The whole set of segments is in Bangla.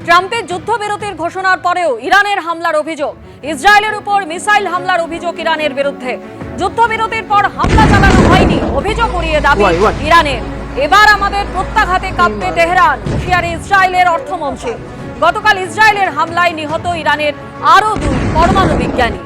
ট্রাম্পের যুদ্ধবিরতির ঘোষণার পরেও ইরানের হামলার অভিযোগ, ইসরায়েলের উপর মিসাইল হামলার অভিযোগ ইরানের বিরুদ্ধে। যুদ্ধবিরতির পর হামলা চালানো হয়নি, অভিযোগ উড়িয়ে দাবি ইরানের। এবার আমাদের প্রত্যাঘাতে কাঁপবে তেহরান, হুঁশিয়ারি ইসরায়েলের অর্থমন্ত্রী। গতকাল ইসরায়েলের হামলায় নিহত ইরানের আরও 2 পরমাণু বিজ্ঞানী।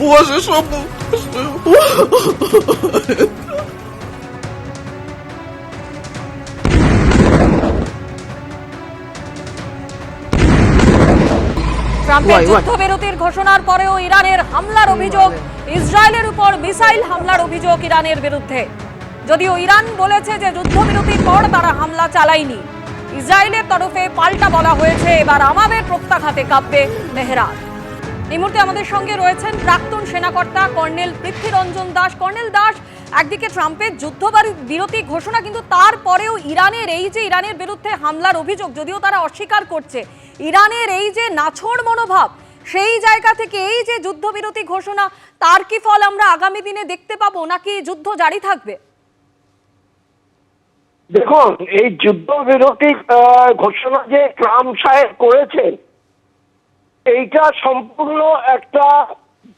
Боже, що було? ট্রাম্পের যুদ্ধবিরতির ঘোষণার পরেও ইরানের হামলার অভিযোগ, ইসরায়েলের উপর মিসাইল হামলার অভিযোগ ইরানের বিরুদ্ধে। যদিও ইরান বলেছে যে যুদ্ধবিরতির পর তারা হামলা চালায়নি, ইসরায়েলের তরফে পাল্টা বলা হয়েছে এবার আমাদের প্রত্যাঘাতে কাঁপবে তেহরান। এই মুহূর্তে আমাদের সঙ্গে রয়েছেন প্রাক্তন সেনাকর্তা কর্নেল পৃথ্বীরঞ্জন দাস। কর্নেল দাস, একদিকে ট্রাম্পের যুদ্ধবিরতি ঘোষণা, কিন্তু তারপরেও ইরানের এই যে ইরানের বিরুদ্ধে হামলার অভিযোগ, যদিও তারা অস্বীকার করছে, ইরানের এই যে নাছোড় মনোভাব, সেই জায়গা থেকে এই যে যুদ্ধবিরতি ঘোষণা, তার কি ফল আমরা আগামী দিনে দেখতে পাবো, নাকি যুদ্ধ জারি থাকবে? দেখুন, এই যুদ্ধবিরতি ঘোষণা যে ট্রাম্প সাহেব করেছেন, এইটা সম্পূর্ণ একটা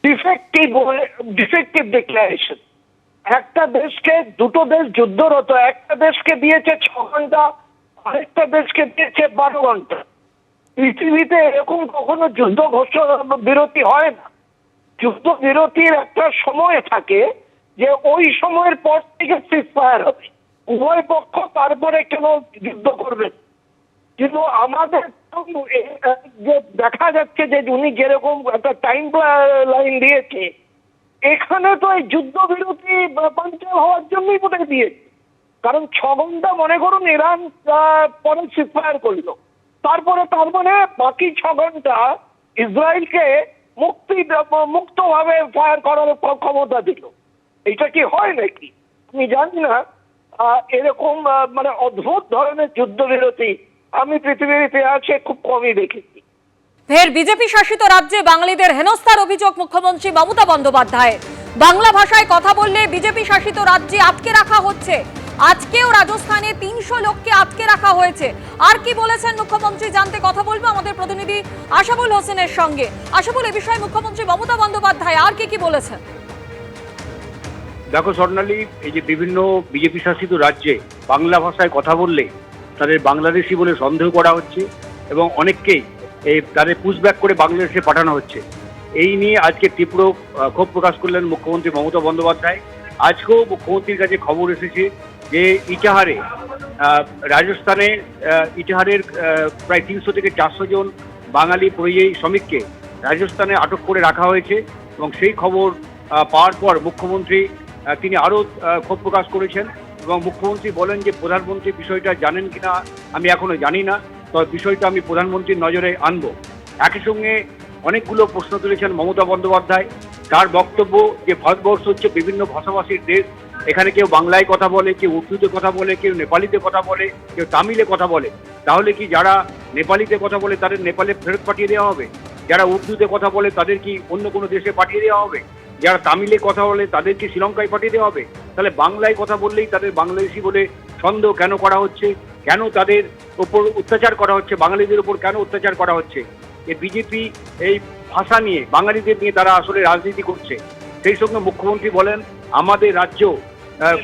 ডিফেক্টিভ ডিক্লারেশন। একটা দেশকে, দুটো দেশ যুদ্ধরত, একটা দেশকে দিয়েছে 6 ঘন্টা, আরেকটা দেশকে দিয়েছে 12 ঘন্টা। পৃথিবীতে এরকম কখনো যুদ্ধ ঘোষণা বিরতি হয় না। যুদ্ধবিরতির একটা সময় থাকে যে ওই সময়ের পর থেকে সিজফায়ার হবে, উভয় পক্ষ তারপরে কেন যুদ্ধ করবে। কিন্তু আমাদের যে দেখা যাচ্ছে যে উনি যেরকম একটা টাইম লাইন দিয়েছে, এখানে তো এই যুদ্ধবিরতি পাঞ্চাল হওয়ার জন্যই বোধহয় দিয়েছে। কারণ 6 ঘন্টা মনে করুন ইরান পরে সিজফায়ার করলো, তারপরে তার মানে বাকি 6 ঘন্টা ইসরায়েলকে মুক্তভাবে ফায়ার করার ক্ষমতা দিল। এটা কি হয় নাকি আমি জানি না। এরকম মানে অদ্ভুত ধরনের যুদ্ধবিরতি আমি পৃথিবীর ইতিহাসে খুব কমই দেখেছি। ফের বিজেপি শাসিত রাজ্যে বাঙালিদের হেনস্থার অভিযোগ মুখ্যমন্ত্রী মমতা বন্দ্যোপাধ্যায়। বাংলা ভাষায় কথা বললে বিজেপি শাসিত রাজ্যে আটকে রাখা হচ্ছে। আজকেও রাজস্থানে 300 লোককে আটকে রাখা হয়েছে। আর কি বলেছেন মুখ্যমন্ত্রী জানতে কথা বলবো আমাদের প্রতিনিধি আশাবুল হোসেনের সঙ্গে। আশাবুল, এ বিষয়ে মুখ্যমন্ত্রী মমতা বন্দ্যোপাধ্যায় আর কি বলেছেন? দেখো স্বর্ণালী, এই যে বিভিন্ন বিজেপি শাসিত রাজ্যে বাংলা ভাষায় কথা বললে তাদের বাংলাদেশি বলে সন্দেহ করা হচ্ছে এবং অনেককেই তাদের পুশব্যাক করে বাংলাদেশে পাঠানো হচ্ছে। এই নিয়ে আজকে তীব্র ক্ষোভ প্রকাশ করলেন মুখ্যমন্ত্রী মমতা বন্দ্যোপাধ্যায়। আজকেও মুখ্যমন্ত্রীর কাছে খবর এসেছে যে ইটাহারে, রাজস্থানে ইটাহারের প্রায় 300 থেকে 400 জন বাঙালি পরিযায়ী শ্রমিককে রাজস্থানে আটক করে রাখা হয়েছে এবং সেই খবর পাওয়ার পর মুখ্যমন্ত্রী তিনি আরও ক্ষোভ প্রকাশ করেছেন এবং মুখ্যমন্ত্রী বলেন যে প্রধানমন্ত্রী বিষয়টা জানেন কিনা আমি এখনো জানি না, তবে বিষয়টা আমি প্রধানমন্ত্রীর নজরে আনব। একই সঙ্গে অনেকগুলো প্রশ্ন তুলেছেন মমতা বন্দ্যোপাধ্যায়। তার বক্তব্য যে ভারতবর্ষ হচ্ছে বিভিন্ন ভাষাভাষীর দেশ, এখানে কেউ বাংলায় কথা বলে, কেউ উর্দুতে কথা বলে, কেউ নেপালিতে কথা বলে, কেউ তামিলে কথা বলে। তাহলে কি যারা নেপালিতে কথা বলে তাদের নেপালে ফেরত পাঠিয়ে দেওয়া হবে? যারা উর্দুতে কথা বলে তাদের কি অন্য কোনো দেশে পাঠিয়ে দেওয়া হবে? যারা তামিলে কথা বলে তাদের কি শ্রীলঙ্কায় পাঠিয়ে দেওয়া হবে? তাহলে বাংলায় কথা বললেই তাদের বাংলাদেশি বলে সন্দেহ কেন করা হচ্ছে? কেন তাদের ওপর অত্যাচার করা হচ্ছে? বাঙালিদের ওপর কেন অত্যাচার করা হচ্ছে? এই বিজেপি এই ভাষা নিয়ে, বাঙালিদের নিয়ে তারা আসলে রাজনীতি করছে। সেই সঙ্গে মুখ্যমন্ত্রী বলেন আমাদের রাজ্য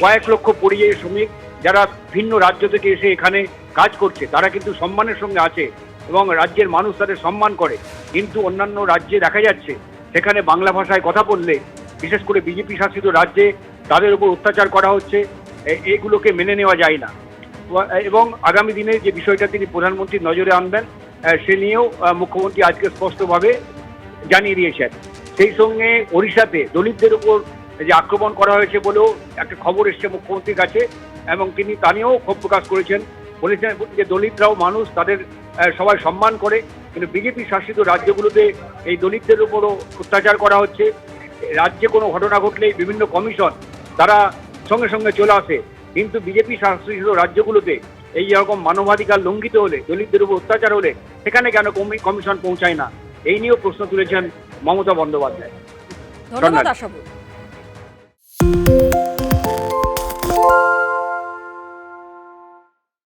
কয়েক লক্ষ পরিযায়ী শ্রমিক যারা ভিন্ন রাজ্য থেকে এসে এখানে কাজ করছে, তারা কিন্তু সম্মানের সঙ্গে আছে এবং রাজ্যের মানুষ তাদের সম্মান করে। কিন্তু অন্যান্য রাজ্যে দেখা যাচ্ছে সেখানে বাংলা ভাষায় কথা বললে, বিশেষ করে বিজেপি শাসিত রাজ্যে, তাদের উপর অত্যাচার করা হচ্ছে। এগুলোকে মেনে নেওয়া যায় না এবং আগামী দিনে যে বিষয়টা তিনি প্রধানমন্ত্রীর নজরে আনবেন সে নিয়েও মুখ্যমন্ত্রী আজকে স্পষ্টভাবে জানিয়ে দিয়েছেন। সেই সঙ্গে ওড়িশাতে দলিতদের উপর যে আক্রমণ করা হয়েছে বলেও একটা খবর এসছে মুখ্যমন্ত্রীর কাছে এবং তিনি তা নিয়েও ক্ষোভ প্রকাশ করেছেন। বলেছেন যে দলিতরাও মানুষ, তাদের সবাই সম্মান করে, কিন্তু বিজেপি শাসিত রাজ্যগুলোতে এই দলিতদের উপরও অত্যাচার করা হচ্ছে। রাজ্যে কোনো ঘটনা ঘটলেই বিভিন্ন কমিশন তারা সঙ্গে সঙ্গে চলে আসে, কিন্তু বিজেপি শাসিত রাজ্যগুলোতে এই রকম মানবাধিকার লঙ্ঘিত হলে, দলিতদের উপর অত্যাচার হলে সেখানে কেন কমিশন পৌঁছায় না? এই নিয়েও প্রশ্ন তুলেছেন মমতা বন্দ্যোপাধ্যায়। ধন্যবাদ আশাবুল।